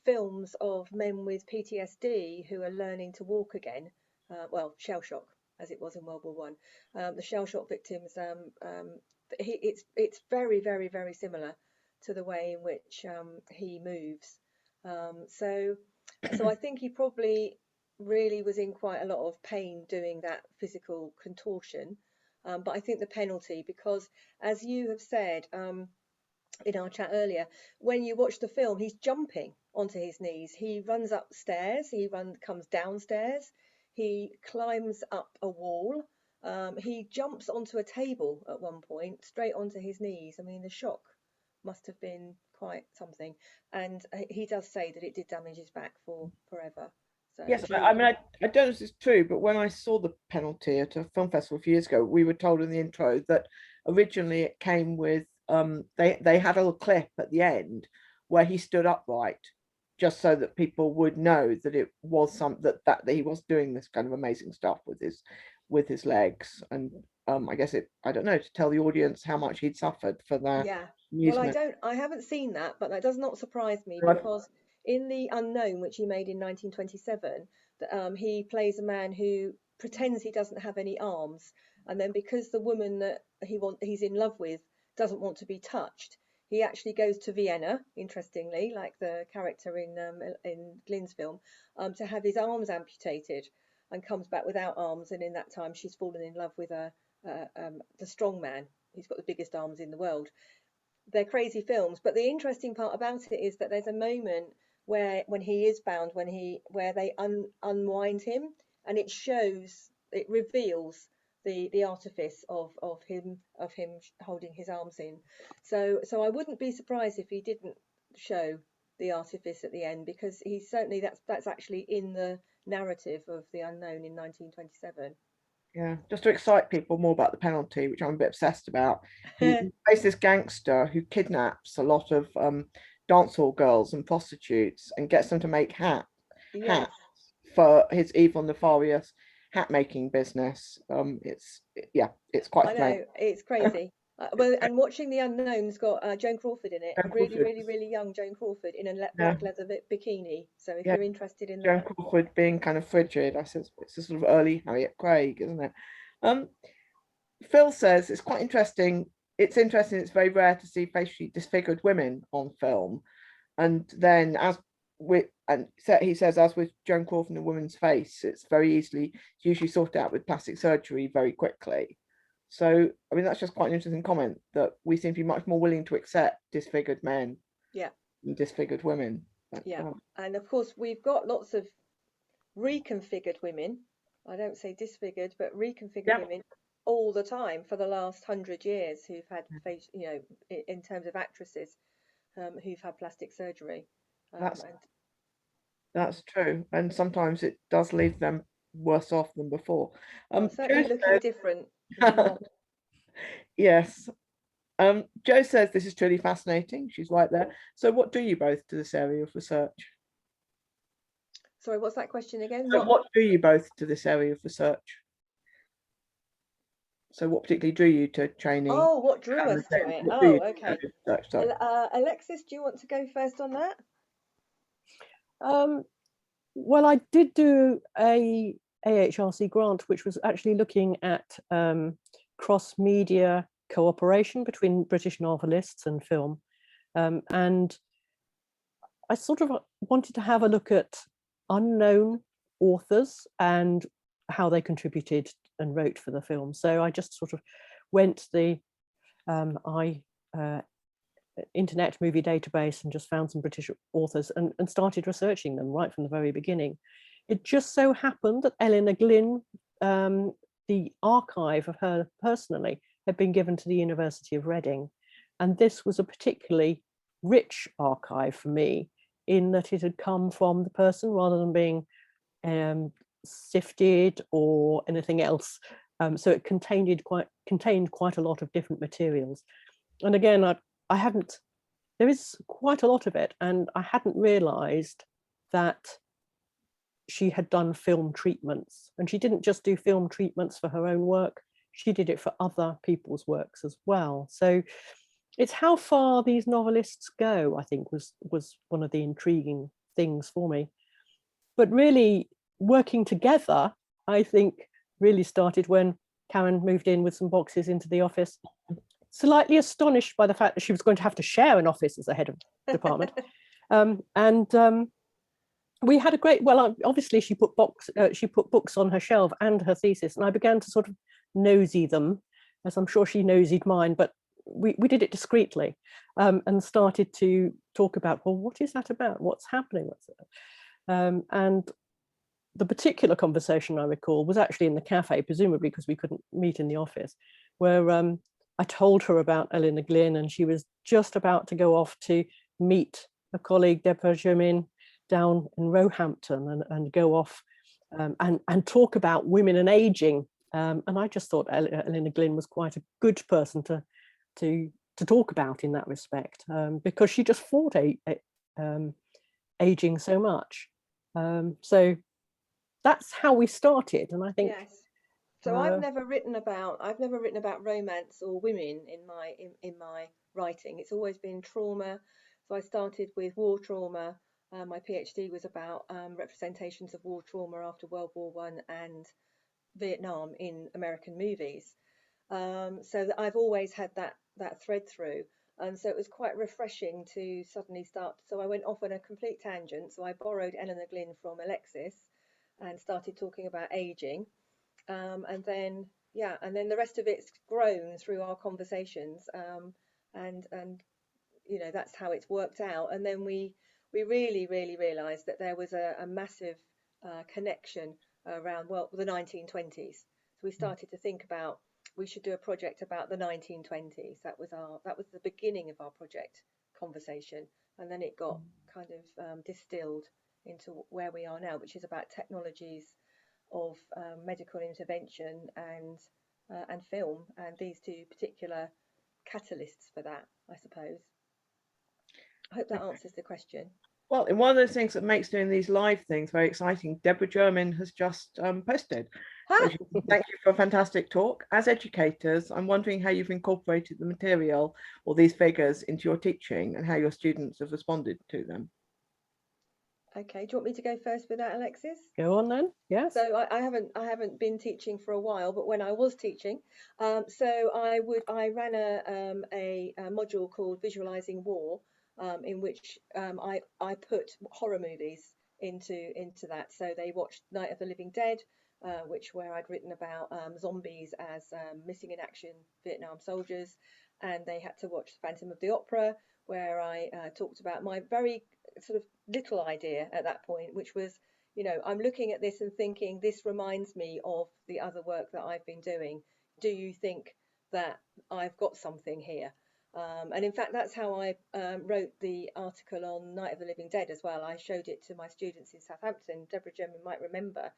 films of men with PTSD who are learning to walk again, well, shell shock, as it was in World War One, the shell shock victims, it's very, very, very similar to the way in which he moves. So I think he probably really was in quite a lot of pain doing that physical contortion. But I think The Penalty, because as you have said in our chat earlier, when you watch the film, he's jumping onto his knees. He runs upstairs, comes downstairs, he climbs up a wall, he jumps onto a table at one point, straight onto his knees. I mean, the shock must have been quite something. And he does say that it did damage his back for forever. So yes, I mean, I don't know if it's true, but when I saw The Penalty at a film festival a few years ago, we were told in the intro that originally it came with, they had a little clip at the end where he stood upright just so that people would know that it was that he was doing this kind of amazing stuff with his legs. And I guess I don't know, to tell the audience how much he'd suffered for their Yeah. Well, amusement. I haven't seen that, but that does not surprise me, Right. because in The Unknown, which he made in 1927, he plays a man who pretends he doesn't have any arms, and then because the woman that he's in love with doesn't want to be touched, he actually goes to Vienna, interestingly, like the character in Glyn's film, to have his arms amputated, and comes back without arms. And in that time, she's fallen in love with the strong man. He's got the biggest arms in the world. They're crazy films, but the interesting part about it is that there's a moment where, when he is bound, where they unwind him, and it reveals the artifice of him holding his arms in. So I wouldn't be surprised if he didn't show the artifice at the end, because he's certainly, that's actually in the narrative of The Unknown in 1927. Yeah, just to excite people more about the penalty, which I'm a bit obsessed about. He plays this gangster who kidnaps a lot of dance hall girls and prostitutes and gets them to make hats Yes. for his evil, nefarious hat making business. It's quite I strange. know, it's crazy. Well, and watching The Unknown's got Joan Crawford in it, Joan really, Crawford. really, really young Joan Crawford in a Yeah. black leather bikini. So if Yeah. you're interested in Joan that. Crawford being kind of frigid, I said it's a sort of early Harriet Craig, isn't it? Phil says it's quite interesting. It's interesting. It's very rare to see facially disfigured women on film, and then he says, as with Joan Crawford in a woman's face, it's usually sorted out with plastic surgery very quickly. So I mean, that's just quite an interesting comment, that we seem to be much more willing to accept disfigured men, Yeah, than disfigured women. yeah. And of course, we've got lots of reconfigured women. I don't say disfigured, but reconfigured women all the time for the last 100 years, who've had face, in terms of actresses, who've had plastic surgery. That's true, and sometimes it does leave them worse off than before. Certainly looking different. Yes. Jo says this is truly fascinating. She's right there. So what do you both to this area of research? Sorry, what's that question again? So what do you both to this area of research? So what particularly drew you to training? Oh, what drew us to it? Oh, okay. Alexis, do you want to go first on that? Well, I did do a AHRC grant, which was actually looking at cross-media cooperation between British novelists and film. And I sort of wanted to have a look at unknown authors and how they contributed and wrote for the film. So I just sort of went to the internet movie database and just found some British authors and started researching them right from the very beginning. It just so happened that Elinor Glyn, the archive of her personally, had been given to the University of Reading. And this was a particularly rich archive for me, in that it had come from the person rather than being sifted or anything else. So it contained quite a lot of different materials. And again, there is quite a lot of it, and I hadn't realized that she had done film treatments, and she didn't just do film treatments for her own work, she did it for other people's works as well. So it's how far these novelists go, I think, was one of the intriguing things for me. But really working together, I think, really started when Karen moved in with some boxes into the office, slightly astonished by the fact that she was going to have to share an office as a head of department. We had a great, well, obviously she put books on her shelf and her thesis, and I began to sort of nosy them, as I'm sure she nosied mine, but we did it discreetly, and started to talk about, well, what is that about? What's happening? And the particular conversation I recall was actually in the cafe, presumably because we couldn't meet in the office, where I told her about Elinor Glyn, and she was just about to go off to meet a colleague, Bedfordshire, down in Roehampton, and go off and talk about women and aging. And I just thought Elinor Glyn was quite a good person to talk about in that respect, because she just fought aging so much. So that's how we started, and I think Yes. So I've never written about romance or women in my writing. It's always been trauma. So I started with war trauma. My PhD was about representations of war trauma after World War One and Vietnam in American movies. So that I've always had that thread through, and so it was quite refreshing to suddenly start. So I went off on a complete tangent. So I borrowed Elinor Glyn from Alexis and started talking about aging, and then and then the rest of it's grown through our conversations, and that's how it's worked out. And then we really realised that there was a massive connection around the 1920s. So we started to think about we should do a project about the 1920s. That was the beginning of our project conversation, and then it got kind of distilled into where we are now, which is about technologies of medical intervention and film, and these two particular catalysts for that, I suppose. I hope that answers the question. Well, and one of those things that makes doing these live things very exciting, Deborah German has just posted. So thank you for a fantastic talk. As educators, I'm wondering how you've incorporated the material or these figures into your teaching and how your students have responded to them. Okay, do you want me to go first with that, Alexis? Go on then. Yes. So I haven't been teaching for a while, but when I was teaching, so I ran a module called Visualizing War, in which I put horror movies into that. So they watched Night of the Living Dead, where I'd written about zombies as missing in action Vietnam soldiers, and they had to watch Phantom of the Opera, where I talked about my very sort of little idea at that point, which was, I'm looking at this and thinking, this reminds me of the other work that I've been doing. Do you think that I've got something here? And in fact, that's how I wrote the article on Night of the Living Dead as well. I showed it to my students in Southampton. Deborah German might remember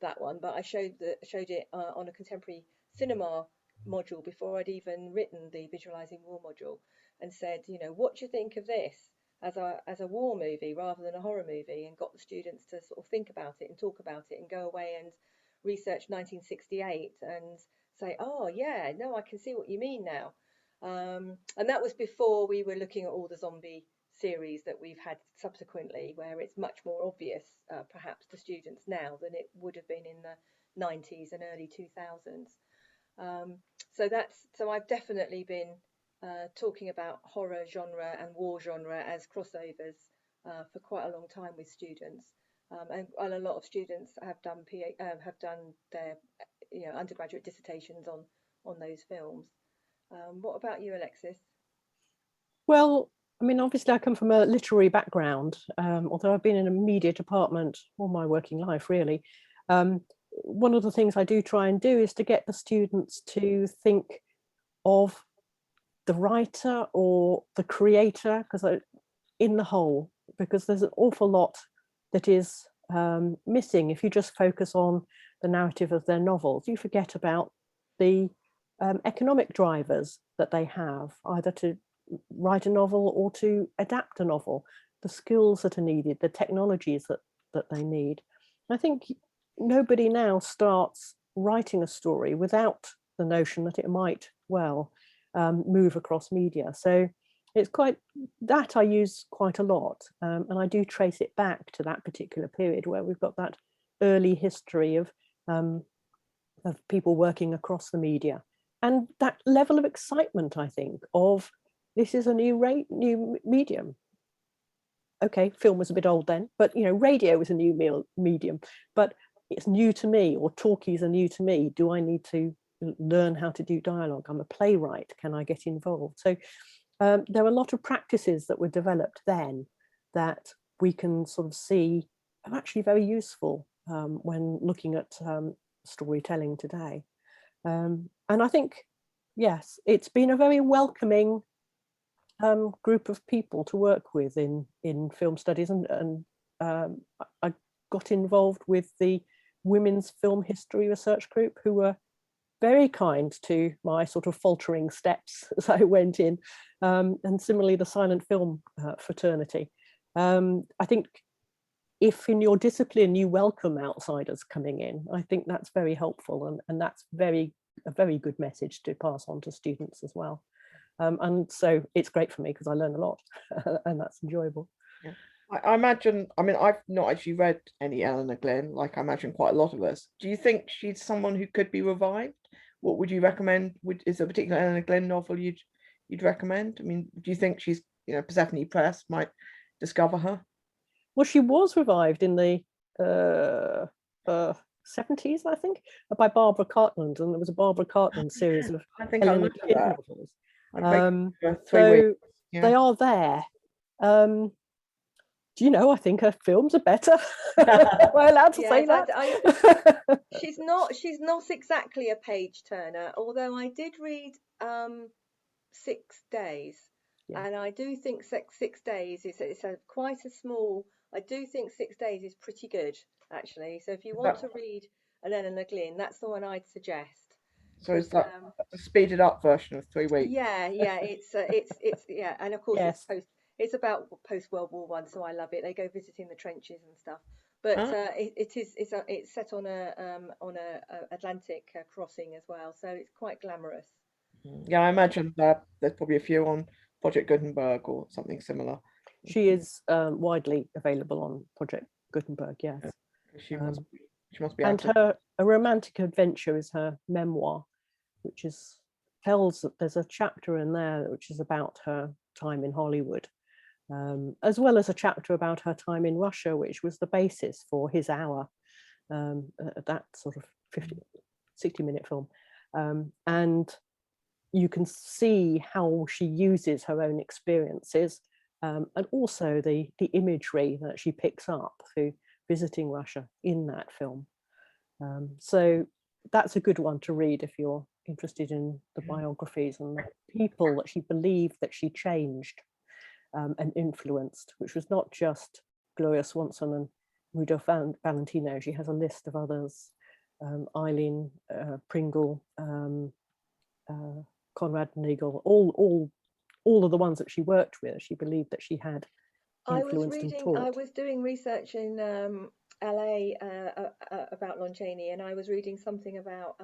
that one, but I showed it on a contemporary cinema module before I'd even written the Visualizing War module, and said, what do you think of this as a war movie rather than a horror movie, and got the students to sort of think about it and talk about it and go away and research 1968 and say, oh yeah, no, I can see what you mean now. And that was before we were looking at all the zombie series that we've had subsequently, where it's much more obvious perhaps to students now than it would have been in the 90s and early 2000s. So I've definitely been talking about horror genre and war genre as crossovers for quite a long time with students, and a lot of students have done their undergraduate dissertations on those films. What about you, Alexis? Well, I mean, obviously I come from a literary background, although I've been in a media department all my working life, really. One of the things I do try and do is to get the students to think of the writer or the creator, because in the whole, because there's an awful lot that is missing if you just focus on the narrative of their novels. You forget about the economic drivers that they have, either to write a novel or to adapt a novel, the skills that are needed, the technologies that they need. I think nobody now starts writing a story without the notion that it might well move across media. So it's quite that I use quite a lot, and I do trace it back to that particular period where we've got that early history of people working across the media, and that level of excitement, I think, of this is a new medium. Okay, film was a bit old then, but radio was a new medium, but it's new to me, or talkies are new to me. Do I need to learn how to do dialogue? I'm a playwright. Can I get involved? So there are a lot of practices that were developed then that we can sort of see are actually very useful when looking at storytelling today. And I think, yes, it's been a very welcoming group of people to work with in film studies, and I got involved with the Women's Film History Research Group, who were very kind to my sort of faltering steps as I went in, and similarly the silent film fraternity. I think if in your discipline you welcome outsiders coming in, I think that's very helpful, and that's a very good message to pass on to students as well. And so it's great for me because I learn a lot and that's enjoyable. Yeah. I imagine, I mean, I've not actually read any Elinor Glyn, like I imagine quite a lot of us. Do you think she's someone who could be revived? What would you recommend? Is there a particular Elinor Glyn novel you'd recommend? I mean, do you think she's, Persephone Press might discover her? Well, she was revived in the 70s, I think, by Barbara Cartland, and there was a Barbara Cartland series of I think I Elinor remember Glyn that. novels. For 3 So weeks. Yeah. they are there. Do you know, I think her films are better. Am I allowed to say that? She's not exactly a page turner, although I did read 6 Days, and I do think 6 Days is quite a small. I do think 6 Days is pretty good, actually. So if you want to read an Elinor Glyn, that's the one I'd suggest. So is that a speeded up version of 3 weeks? Yeah, it's yeah, and of course it's about post World War I, so I love it. They go visiting the trenches and stuff, but it's set on a Atlantic crossing as well, so it's quite glamorous. Yeah, I imagine that there's probably a few on Project Gutenberg or something similar. She is widely available on Project Gutenberg, yes. She must be. And A Romantic Adventure is her memoir, which tells that there's a chapter in there which is about her time in Hollywood, as well as a chapter about her time in Russia, which was the basis for his hour, that sort of 60-minute film. And you can see how she uses her own experiences, and also the imagery that she picks up through visiting Russia in that film. So that's a good one to read if you're interested in the biographies and the people that she believed that she changed and influenced, which was not just Gloria Swanson and Rudolph Valentino. She has a list of others, Eileen Pringle, Conrad Nagel, all of the ones that she worked with. She believed that she had influenced and taught. I was doing research in LA about Lon Chaney, and I was reading something about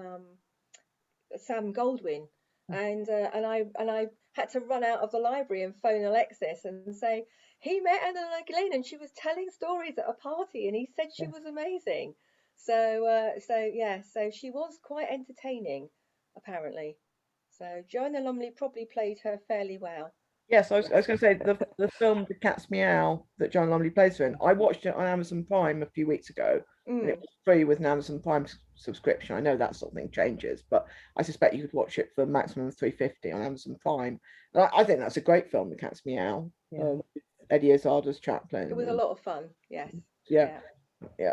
Sam Goldwyn, and I had to run out of the library and phone Alexis and say he met Elinor Glyn and she was telling stories at a party and he said she was amazing. So she was quite entertaining, apparently. So Joanna Lumley probably played her fairly well. Yes, I was going to say the film The Cat's Meow that Joanna Lumley plays her in. I watched it on Amazon Prime a few weeks ago, and it was free with an Amazon Prime subscription. I know that sort of thing changes, but I suspect you could watch it for a maximum of $3.50 on Amazon Prime. And I think that's a great film, The Cat's Meow. Eddie Izzardo's Chaplin. It was a lot of fun. Yes. Yeah.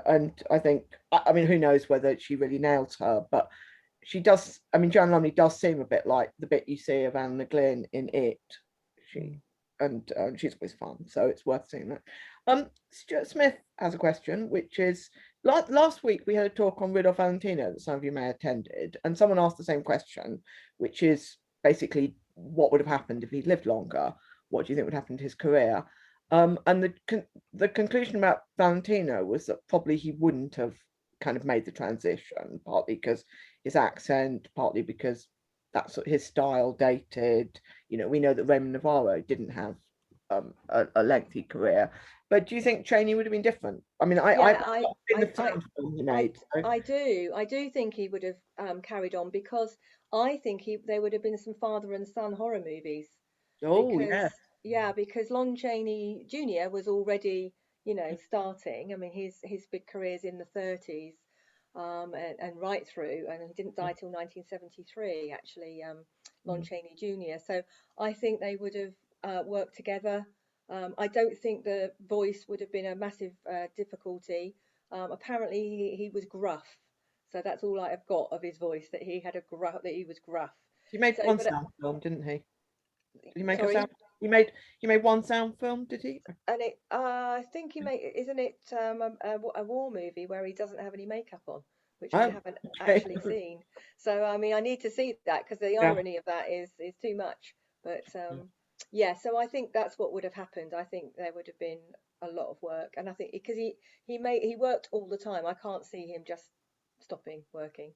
And I think, I mean, who knows whether she really nails her, but she does. I mean, Joanna Lumley does seem a bit like the bit you see of Elinor Glyn in It. She's always fun, so it's worth seeing that. Stuart Smith has a question, which is last week we had a talk on Rudolph Valentino that some of you may have attended, and someone asked the same question, which is basically what would have happened if he'd lived longer. What do you think would happen to his career? And the conclusion about Valentino was that probably he wouldn't have kind of made the transition, partly because his accent, partly because that's his style dated. We know that Raymond Navarro didn't have a lengthy career, but do you think Chaney would have been different? I mean, I do think he would have carried on, because I think they would have been some father and son horror movies. Because Lon Chaney Jr. was already starting. I mean, his big career's in the 30s. And right through, and he didn't die till 1973, actually, Lon Chaney Jr. So I think they would have worked together. I don't think the voice would have been a massive difficulty. Apparently he was gruff, so that's all I've got of his voice, that he had that he was gruff. He made one sound film, didn't he? Did he make a sound? He made one sound film, did he? And I think he made, isn't it a war movie where he doesn't have any makeup on, which I haven't actually seen. So I mean, I need to see that, because the irony of that is too much. But so I think that's what would have happened. I think there would have been a lot of work, and I think because he worked all the time, I can't see him just stopping working.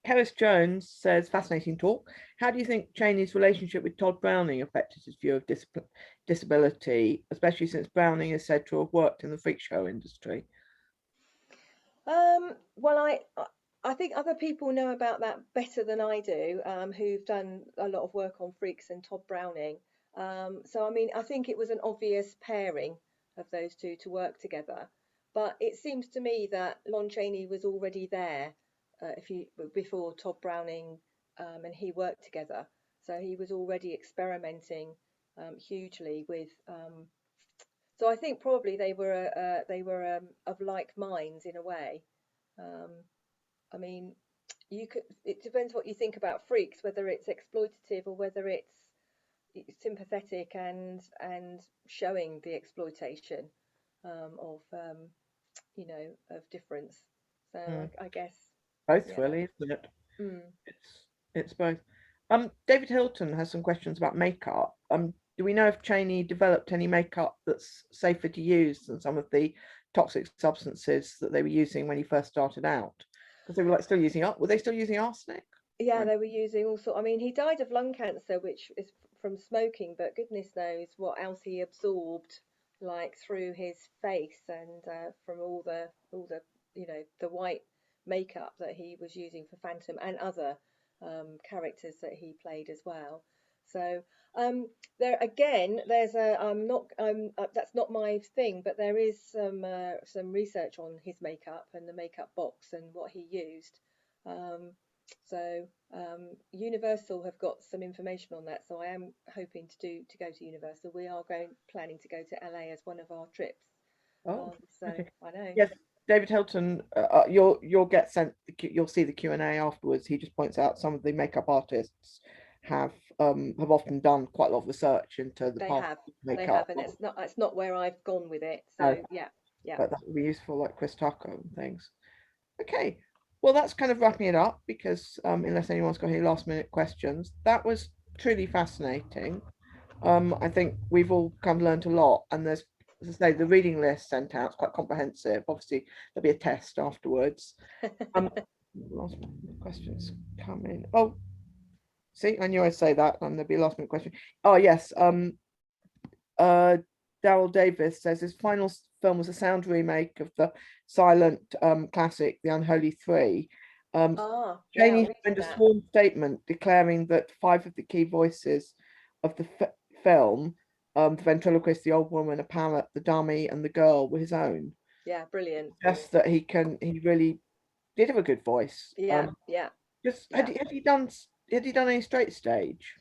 Harris Jones says, fascinating talk. How do you think Chaney's relationship with Todd Browning affected his view of disability, especially since Browning is said to have worked in the freak show industry? Well, I think other people know about that better than I do, who've done a lot of work on freaks and Todd Browning. So I mean, I think it was an obvious pairing of those two to work together. But it seems to me that Lon Chaney was already there before Todd Browning and he worked together. So he was already experimenting hugely with. So I think probably they were of like minds in a way. I mean, it depends what you think about freaks, whether it's exploitative or whether it's sympathetic and showing the exploitation of of difference. So I guess both, yeah. really, isn't it? Mm. It's both. David Hilton has some questions about makeup. Do we know if Chaney developed any makeup that's safer to use than some of the toxic substances that they were using when he first started out? Because they were like still using were they still using arsenic? Yeah, they were using all sort. I mean, he died of lung cancer, which is from smoking, but goodness knows what else he absorbed, like through his face and from all the the white makeup that he was using for Phantom and other characters that he played as well. So there again, there's a that's not my thing, but there is some research on his makeup and the makeup box and what he used. So Universal have got some information on that. So I am hoping to go to Universal. We are planning to go to LA as one of our trips. Oh, so okay. I know. Yes, David Hilton, you'll get sent. You'll see the Q&A afterwards. He just points out some of the makeup artists have often done quite a lot of research into the past makeup. They have, and it's not where I've gone with it. So No, yeah. But that would be useful, like Chris Tucker and things. Okay, well, that's kind of wrapping it up because unless anyone's got any last minute questions, that was truly fascinating. I think we've all kind of learned a lot, and there's, as I say, the reading list sent out is quite comprehensive. Obviously, there'll be a test afterwards. Last minute questions coming. Oh, see, I knew I'd say that, and there'll be a last minute question. Oh yes, Daryl Davis says his final film was a sound remake of the silent classic, The Unholy Three. Chaney signed a sworn statement declaring that 5 of the key voices of the film, the ventriloquist, the old woman, a parrot, the dummy, and the girl, were his own. Yeah, brilliant. Just that he really did have a good voice. Yeah. Had he done any straight stage?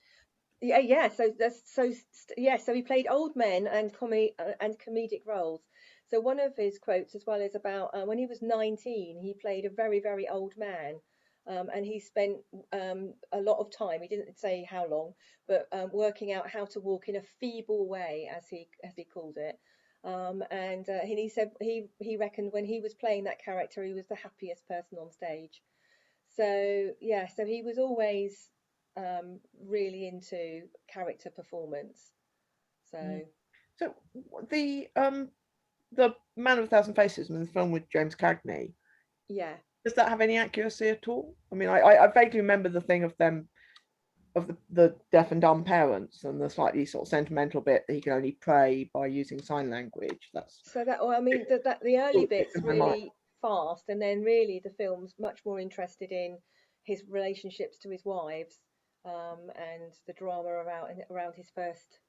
Yeah. So he played old men and comedic roles. So one of his quotes as well is about when he was 19, he played a very, very old man. And he spent a lot of time, he didn't say how long, but working out how to walk in a feeble way, as he called it. And he said he reckoned when he was playing that character, he was the happiest person on stage. So yeah, so he was always really into character performance. So the Man of a Thousand Faces in the film with James Cagney. Yeah. Does that have any accuracy at all? I mean, I vaguely remember the thing of them, of the deaf and dumb parents, and the slightly sort of sentimental bit that he can only pray by using sign language. I mean, the early bit's really fast, and then really the film's much more interested in his relationships to his wives, and the drama around his first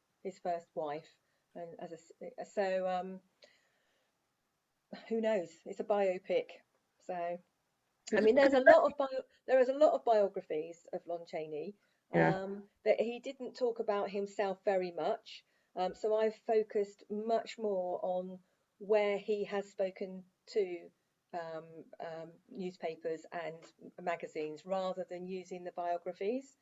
wife, and who knows? It's a biopic, so. I mean, there is a lot of biographies of Lon Chaney that he didn't talk about himself very much. So I've focused much more on where he has spoken to newspapers and magazines rather than using the biographies,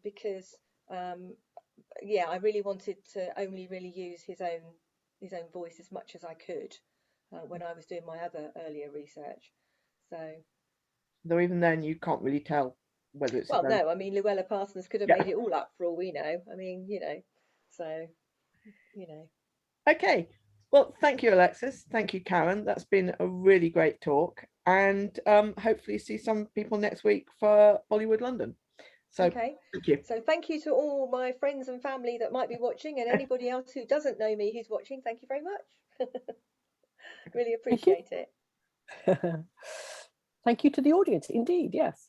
because I really wanted to only really use his own voice as much as I could when I was doing my other earlier research. So, though even then you can't really tell whether it's no. I mean, Llewellyn Parsons could have made it all up for all we know. I mean, so you know. Okay. Well, thank you, Alexis. Thank you, Karen. That's been a really great talk, and hopefully see some people next week for Bollywood London. So Okay. thank you. So thank you to all my friends and family that might be watching, and anybody else who doesn't know me who's watching. Thank you very much. Really Thank you. appreciate it. Thank you to the audience, indeed, yes.